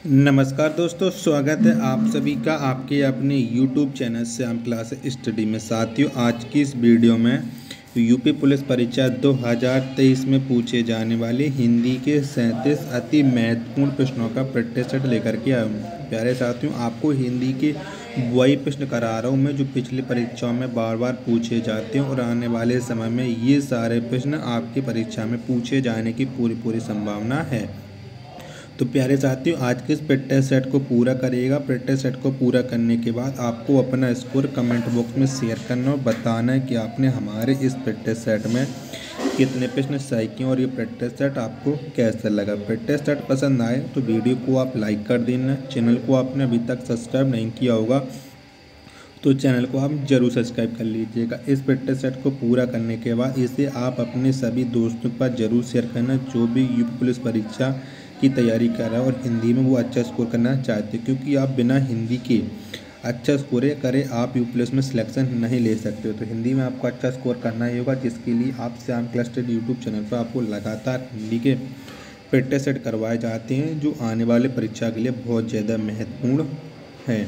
नमस्कार दोस्तों, स्वागत है आप सभी का आपके अपने YouTube channel Shyam class study में। साथियों, आज की इस वीडियो में यूपी पुलिस परीक्षा 2023 में पूछे जाने वाले हिंदी के 37 अति महत्वपूर्ण प्रश्नों का प्रैक्टिस सेट लेकर के आया हूँ। प्यारे साथियों, आपको हिंदी के वही प्रश्न करा रहा हूँ मैं जो पिछली परीक्षाओं में बार बार पूछे जाते हैं और आने वाले समय में ये सारे प्रश्न आपकी परीक्षा में पूछे जाने की पूरी संभावना है। तो प्यारे साथियों, आज के इस प्रैक्टिस सेट को पूरा करिएगा। प्रैक्टिस सेट को पूरा करने के बाद आपको अपना स्कोर कमेंट बॉक्स में शेयर करना और बताना है कि आपने हमारे इस प्रैक्टिस सेट में कितने प्रश्न सही किए और ये प्रैक्टिस सेट आपको कैसा लगा। प्रैक्टिस सेट पसंद आए तो वीडियो को आप लाइक कर देना। चैनल को आपने अभी तक सब्सक्राइब नहीं किया होगा तो चैनल को आप जरूर सब्सक्राइब कर लीजिएगा। इस प्रैक्टिस सेट को पूरा करने के बाद इसे आप अपने सभी दोस्तों के पास जरूर शेयर करना जो भी यूपी पुलिस परीक्षा की तैयारी कर रहा है और हिंदी में वो अच्छा स्कोर करना चाहते हैं, क्योंकि आप बिना हिंदी के अच्छा स्कोर करें आप यूपी पुलिस में सिलेक्शन नहीं ले सकते हो। तो हिंदी में आपको अच्छा स्कोर करना ही होगा, जिसके लिए आप Shyam class study YouTube channel पर आपको लगातार हिंदी के प्रैक्टिस सेट करवाए जाते हैं जो आने वाले परीक्षा के लिए बहुत ज़्यादा महत्वपूर्ण हैं।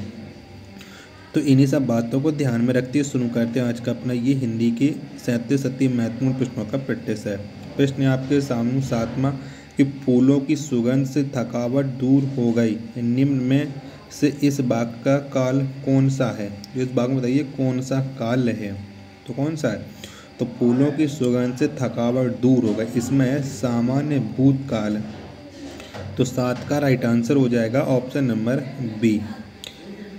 तो इन्हीं सब बातों को ध्यान में रखते हुए शुरू करते हैं आज का अपना ये हिंदी के 37 अति महत्वपूर्ण प्रश्नों का प्रैक्टिस है। प्रश्न आपके सामने 7वां कि फूलों की सुगंध से थकावट दूर हो गई, निम्न में से इस बाग का काल कौन सा है। इस बाग में बताइए कौन सा काल है। तो कौन सा है, तो फूलों की सुगंध से थकावट दूर हो गई, इसमें है सामान्य भूतकाल। तो 7 का राइट आंसर हो जाएगा ऑप्शन नंबर बी।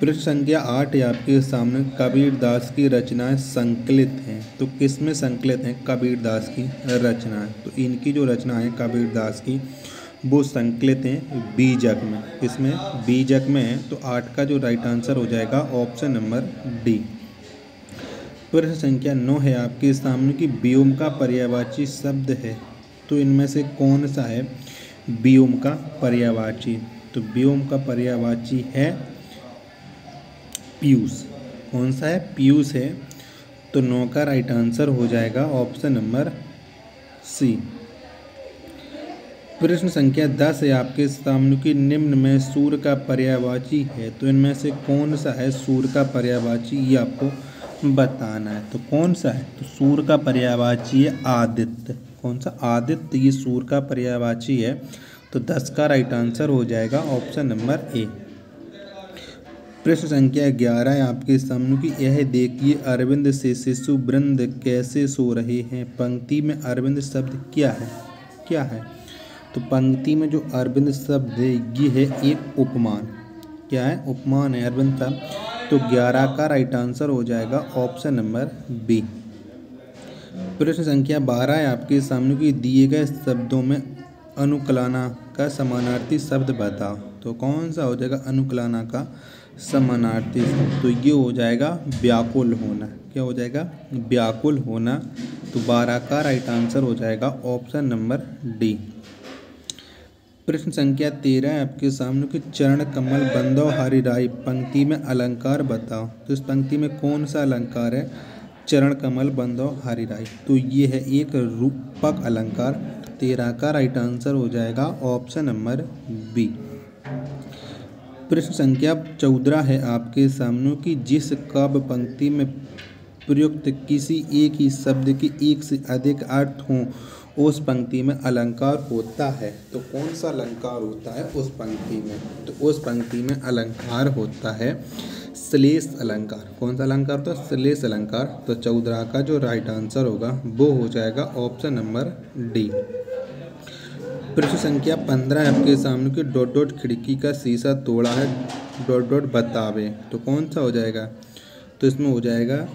प्रश्न संख्या 8 है आपके सामने, कबीरदास की रचनाएं संकलित हैं। तो किस में संकलित हैं कबीरदास की रचनाएं। तो इनकी जो रचना है कबीरदास की वो संकलित हैं बीजक में। किसमें, बीजक में है। तो 8 का जो राइट आंसर हो जाएगा ऑप्शन नंबर डी। प्रश्न संख्या 9 है आपके सामने की व्योम का पर्यायवाची शब्द है। तो इनमें से कौन सा है व्योम का पर्यायवाची। तो व्योम का पर्यायवाची है पीयूष। कौन सा है, पीयूष है। तो 9 का राइट आंसर हो जाएगा ऑप्शन नंबर सी। प्रश्न संख्या 10 है आपके सामने की, निम्न में सूर्य का पर्यायवाची है। तो इनमें से कौन सा है सूर्य का पर्यायवाची, ये आपको बताना है। तो कौन सा है, तो सूर्य का पर्यायवाची है आदित्य। कौन सा, आदित्य, ये सूर्य का पर्यायवाची है। तो 10 का राइट आंसर हो जाएगा ऑप्शन नंबर ए। प्रश्न संख्या 11 है आपके सामने की, यह देखिए अरविंद से शिशु वृंद कैसे सो रहे हैं। पंक्ति में अरविंद शब्द क्या है, क्या है। तो पंक्ति में जो अरविंद शब्द है ये है एक उपमान। क्या है, उपमान है अरविंद शब्द। तो 11 का राइट आंसर हो जाएगा ऑप्शन नंबर बी। प्रश्न संख्या 12 है आपके सामने की, दिए गए शब्दों में अनुकलाना का समानार्थी शब्द बताओ। तो कौन सा हो जाएगा अनुकलाना का समानार्थी शब्द। तो ये हो जाएगा व्याकुल होना। क्या हो जाएगा, व्याकुल होना। तो 12 का राइट आंसर हो जाएगा ऑप्शन नंबर डी। प्रश्न संख्या 13 है आपके सामने कि चरण कमल बंधो हरिराई, पंक्ति में अलंकार बताओ। तो इस पंक्ति में कौन सा अलंकार है, चरण कमल बंधो हरिराई। तो ये है एक रूपक अलंकार। 13 का राइट आंसर हो जाएगा ऑप्शन नंबर बी। प्रश्न संख्या 14 है आपके सामने की, जिस काव्य पंक्ति में प्रयुक्त किसी एक ही शब्द के एक से अधिक अर्थ हों उस पंक्ति में अलंकार होता है। तो कौन सा अलंकार होता है उस पंक्ति में, तो उस पंक्ति में अलंकार होता है श्लेष अलंकार। कौन सा अलंकार होता है, श्लेष अलंकार। तो 14 का जो राइट आंसर होगा वो हो जाएगा ऑप्शन नंबर डी। प्रश्न संख्या 15 आपके सामने की, डॉट डॉट खिड़की का शीशा तोड़ा है, डॉट डॉट बतावे। तो कौन सा हो जाएगा, तो इसमें हो जाएगा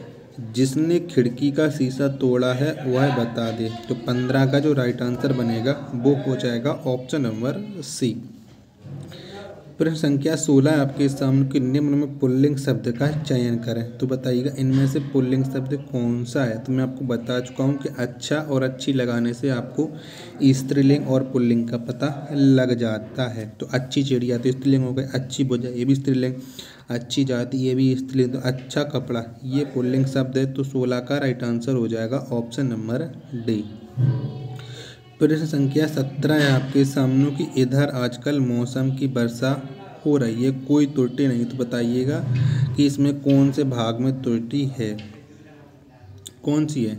जिसने खिड़की का शीशा तोड़ा है वह बता दे। तो 15 का जो राइट आंसर बनेगा वो हो जाएगा ऑप्शन नंबर सी। प्रश्न संख्या 16 आपके सामने के, निम्न में पुल्लिंग शब्द का चयन करें। तो बताइएगा इनमें से पुल्लिंग शब्द कौन सा है। तो मैं आपको बता चुका हूँ कि अच्छा और अच्छी लगाने से आपको स्त्रीलिंग और पुल्लिंग का पता लग जाता है। तो अच्छी चिड़िया तो स्त्रीलिंग हो गई, अच्छी भुजा ये भी स्त्रीलिंग, अच्छी जाति ये भी स्त्रीलिंग। तो अच्छा कपड़ा ये पुल्लिंग शब्द है। तो 16 का राइट आंसर हो जाएगा ऑप्शन नंबर डी। प्रश्न संख्या 17 है आपके सामने कि इधर आजकल मौसम की वर्षा हो रही है, कोई त्रुटि नहीं। तो बताइएगा कि इसमें कौन से भाग में त्रुटि है, कौन सी है।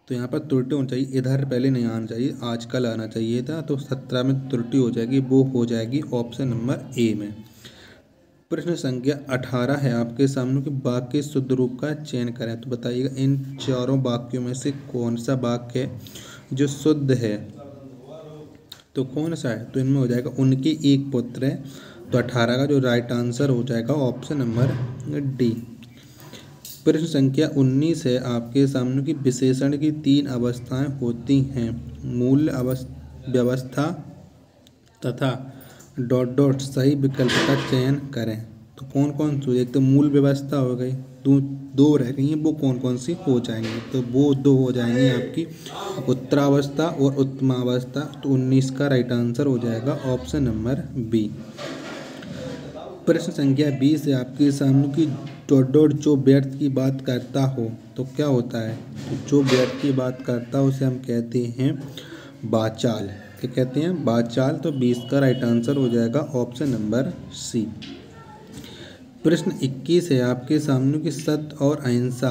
तो यहाँ पर त्रुटि होनी चाहिए, इधर पहले नहीं आना चाहिए, आजकल आना चाहिए था। तो 17 में त्रुटि हो जाएगी, वो हो जाएगी ऑप्शन नंबर ए में। प्रश्न संख्या 18 है आपके सामने कि वाक्य के शुद्ध रूप का चयन करें। तो बताइएगा इन चारों वाक्यों में से कौन सा वाक्य है जो शुद्ध है। तो कौन सा है, तो इनमें हो जाएगा उनके एक पुत्र है। तो 18 का जो राइट आंसर हो जाएगा ऑप्शन नंबर डी। प्रश्न संख्या 19 है आपके सामने कि विशेषण की 3 अवस्थाएं होती हैं, मूल व्यवस्था तथा डॉट डॉट। सही विकल्प का चयन करें। तो कौन कौन सी, एक तो मूल व्यवस्था हो गई, दो रह गई हैं, वो कौन कौन सी हो जाएंगी। तो वो दो हो जाएंगी आपकी उत्तरावस्था और उत्तमावस्था। तो 19 का राइट आंसर हो जाएगा ऑप्शन नंबर बी। प्रश्न संख्या 20 है आपके सामने की डॉट डॉट जो व्यर्थ की बात करता हो तो क्या होता है। तो जो व्यर्थ की बात करता हो उसे हम कहते हैं वाचाल। क्या कहते हैं, वाचाल। तो 20 का राइट आंसर हो जाएगा ऑप्शन नंबर सी। प्रश्न 21 है आपके सामने कि सत्य और अहिंसा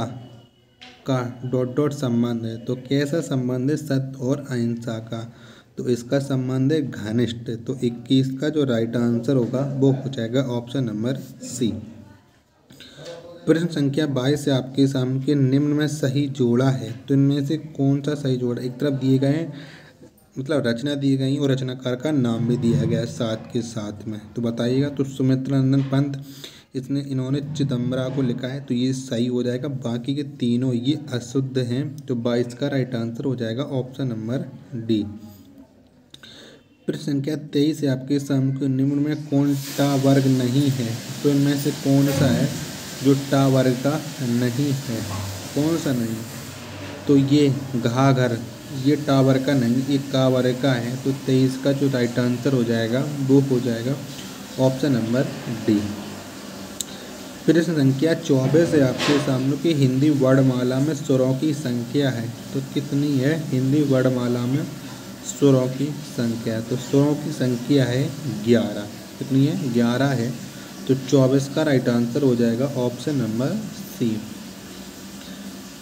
का डॉट डॉट संबंध है। तो कैसा संबंध है सत्य और अहिंसा का। तो इसका संबंध है घनिष्ठ। तो 21 का जो राइट आंसर होगा वो हो जाएगा ऑप्शन नंबर सी। प्रश्न संख्या 22 है आपके सामने कि निम्न में सही जोड़ा है। तो इनमें से कौन सा सही जोड़ा। एक तरफ दिए गए हैं, मतलब रचना दी गई और रचनाकार का नाम भी दिया गया है साथ के साथ में। तो बताइएगा। तो सुमित्रा नंदन पंत, इन्होंने चिदम्बरा को लिखा है, तो ये सही हो जाएगा। बाकी के तीनों ये अशुद्ध हैं। तो 22 का राइट आंसर हो जाएगा ऑप्शन नंबर डी। प्रश्न संख्या 23 है आपके सामने निम्न में कौन टा वर्ग नहीं है। तो इनमें से कौन सा है जो टा वर्ग का नहीं है, कौन सा नहीं। तो ये घाघर, ये टा वर्ग का नहीं, ये का वर्ग का है। तो 23 का जो राइट आंसर हो जाएगा वो हो जाएगा ऑप्शन नंबर डी। प्रश्न संख्या 24 है आपके सामने कि हिंदी वर्णमाला में स्वरों की संख्या है। तो कितनी है हिंदी वर्णमाला में स्वरों की संख्या। तो स्वरों की संख्या है 11। कितनी है, 11 है। तो 24 का राइट आंसर हो जाएगा ऑप्शन नंबर सी।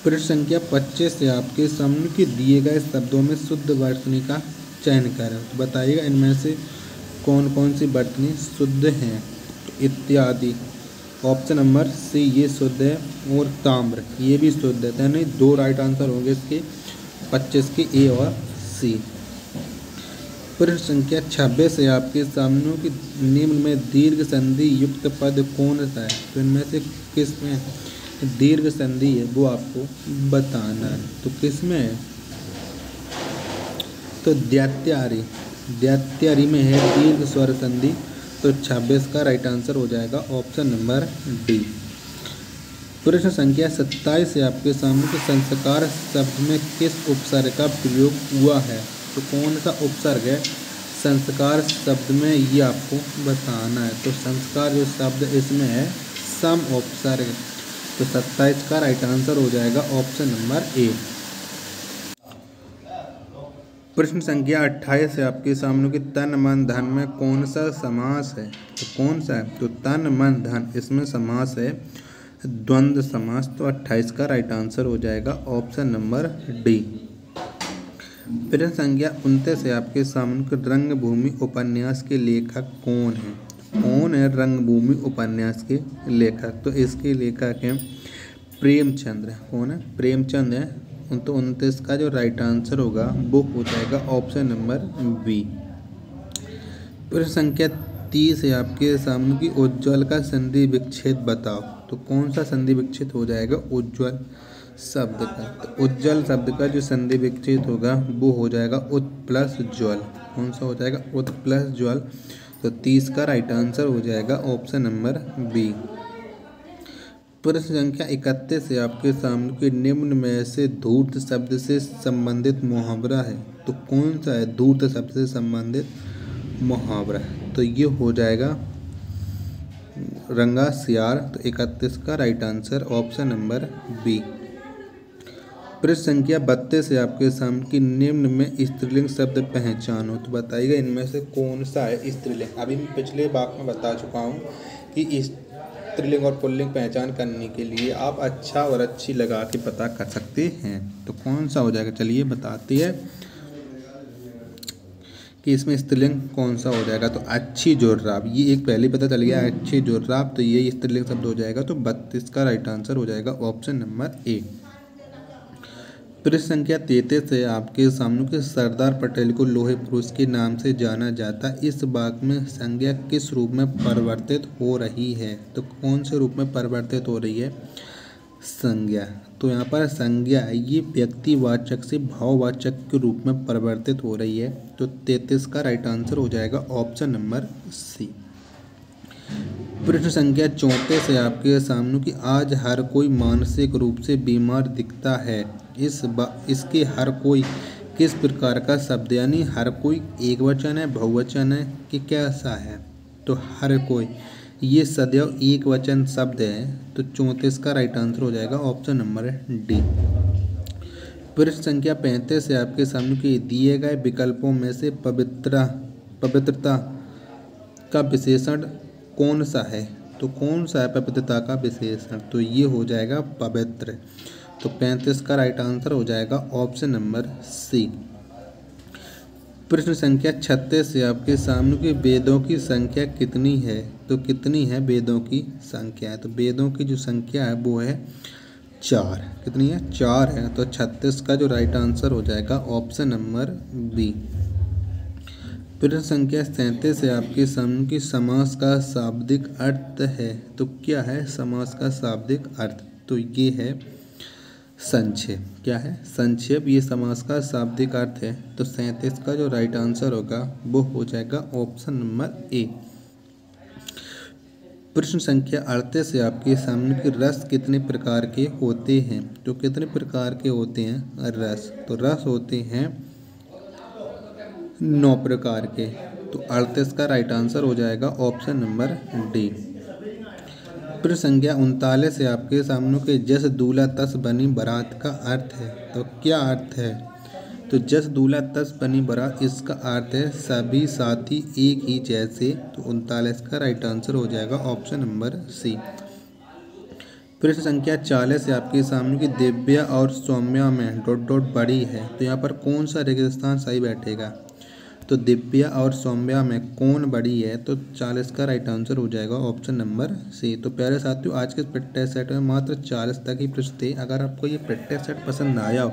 प्रश्न संख्या 25 से आपके सामने कि दिए गए शब्दों में शुद्ध वर्तनी का चयन करें। तो बताइएगा इनमें से कौन कौन सी वर्तनी शुद्ध हैं। तो इत्यादि ऑप्शन नंबर सी ये शुद्ध है, और ताम्र ये भी शुद्ध है। नहीं, दो राइट आंसर होंगे इसके 25 के, ए और सी। प्रश्न संख्या 26 है आपके सामने कि निम्न में दीर्घ संधि युक्त पद कौन सा है। तो इनमें से किस में दीर्घ संधि है वो आपको बताना है। तो किस में है, तो द्यत्यारी, द्यत्यारी में है दीर्घ स्वर संधि। तो 26 का राइट आंसर हो जाएगा ऑप्शन नंबर डी। प्रश्न संख्या 27 है आपके सामने कि संस्कार शब्द में किस उपसर्ग का प्रयोग हुआ है। तो कौन सा उपसर्ग है संस्कार शब्द में, ये आपको बताना है। तो संस्कार जो शब्द इसमें है सम उपसर्ग। तो 27 का राइट आंसर हो जाएगा ऑप्शन नंबर ए। प्रश्न संख्या 28 है आपके सामने कि तन मन धन में कौन सा समास है। तो कौन सा है, तो तन मन धन, इसमें समास है द्वंद्व समास। तो 28 का राइट आंसर हो जाएगा ऑप्शन नंबर डी। प्रश्न संख्या 29 है आपके सामने कि रंगभूमि उपन्यास के लेखक कौन है। कौन है रंगभूमि उपन्यास के लेखक। तो इसके लेखक हैं प्रेमचंद्र। कौन है, प्रेमचंद है। तो 29 का जो राइट आंसर होगा वो हो जाएगा ऑप्शन नंबर बी। प्रश्न संख्या 30 है आपके सामने की उज्ज्वल का संधि विच्छेद बताओ। तो कौन सा संधि विच्छेद हो जाएगा उज्ज्वल शब्द का। तो उज्ज्वल शब्द का जो संधि विच्छेद होगा वो हो जाएगा उत प्लस ज्वल। कौन सा हो जाएगा, उत प्लस ज्वल। तो 30 का राइट आंसर हो जाएगा ऑप्शन नंबर बी। प्रश्न संख्या 31 है आपके सामने कि निम्न में से धूर्त शब्द से संबंधित मुहावरा है। तो कौन सा है धूर्त शब्द से संबंधित मुहावरा। तो ये हो जाएगा रंगा सियार। तो 31 का right answer option number B. पृष्ठ संख्या 32 से आपके सामने की निम्न में स्त्रीलिंग शब्द पहचानो। तो बताइएगा इनमें से कौन सा है स्त्रीलिंग। अभी मैं पिछले भाग में बता चुका हूँ कि स्त्रीलिंग और पुल्लिंग पहचान करने के लिए आप अच्छा और अच्छी लगा के पता कर सकते हैं। तो कौन सा हो जाएगा, चलिए बताती है कि इसमें स्त्रीलिंग कौन सा हो जाएगा। तो अच्छी जुर्राब, ये एक पहले पता चल गया, अच्छी जुर्राब, तो ये स्त्रीलिंग शब्द हो जाएगा। तो 32 का राइट आंसर हो जाएगा ऑप्शन नंबर ए। पृष्ठ संख्या 33 से आपके सामने के सरदार पटेल को लौह पुरुष के नाम से जाना जाता है। इस वाक्य में संज्ञा किस रूप में परिवर्तित हो रही है। तो कौन से रूप में परिवर्तित हो रही है संज्ञा। तो यहाँ पर संज्ञा ये व्यक्तिवाचक से भाववाचक के रूप में परिवर्तित हो रही है। तो 33 का राइट आंसर हो जाएगा ऑप्शन नंबर सी। प्रश्न संख्या 34 से आपके सामने कि आज हर कोई मानसिक रूप से बीमार दिखता है। इसके हर कोई किस प्रकार का शब्द, यानी हर कोई एक वचन है, बहुवचन है कि कैसा है। तो हर कोई ये सदैव एक वचन शब्द है। तो 34 का राइट आंसर हो जाएगा ऑप्शन नंबर डी। प्रश्न संख्या 35 से आपके सामने कि दिए गए विकल्पों में से पवित्रता का विशेषण कौन सा है। तो कौन सा है पवित्रता का विशेषण, तो ये हो जाएगा पवित्र। तो 35 का राइट आंसर हो जाएगा ऑप्शन नंबर सी। प्रश्न संख्या 36 से आपके सामने कि वेदों की संख्या कितनी है। तो कितनी है वेदों की संख्या, तो वेदों की जो संख्या है वो है 4। कितनी है, 4 है। तो 36 का जो राइट आंसर हो जाएगा ऑप्शन नंबर बी। प्रश्न संख्या 37 से आपके सामने की समास का शाब्दिक अर्थ है। तो क्या है समास का शाब्दिक अर्थ, तो ये है संक्षेप। क्या है, संक्षेप, ये समास का शाब्दिक अर्थ है। तो 37 का जो राइट आंसर होगा वो हो जाएगा ऑप्शन नंबर ए। प्रश्न संख्या 38 से आपके सामने के रस कितने प्रकार के होते हैं। तो कितने प्रकार के होते हैं रस, तो रस होते हैं 9 प्रकार के। तो 38 का राइट आंसर हो जाएगा ऑप्शन नंबर डी। प्रश्न संख्या 39 से आपके सामने के जस दूल्हा तस बनी बारात का अर्थ है। तो क्या अर्थ है, तो जस दूल्हा तस बनी बारात, इसका अर्थ है सभी साथी एक ही जैसे। तो 39 का राइट आंसर हो जाएगा ऑप्शन नंबर सी। प्रश्न संख्या 40 से आपके सामने की दिव्या और सौम्या में ... बड़ी है। तो यहाँ पर कौन सा रेगिस्तान सही बैठेगा। तो दिव्या और सौम्या में कौन बड़ी है। तो 40 का राइट आंसर हो जाएगा ऑप्शन नंबर सी। तो प्यारे साथियों, आज के प्रैक्टिस सेट में मात्र 40 तक ही प्रश्न थे। अगर आपको ये प्रैक्टिस सेट पसंद आया हो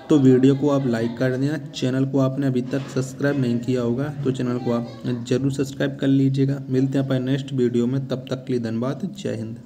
तो वीडियो को आप लाइक कर देना। चैनल को आपने अभी तक सब्सक्राइब नहीं किया होगा तो चैनल को आप जरूर सब्सक्राइब कर लीजिएगा। मिलते हैं अपन नेक्स्ट वीडियो में, तब तक के लिए धन्यवाद। जय हिंद।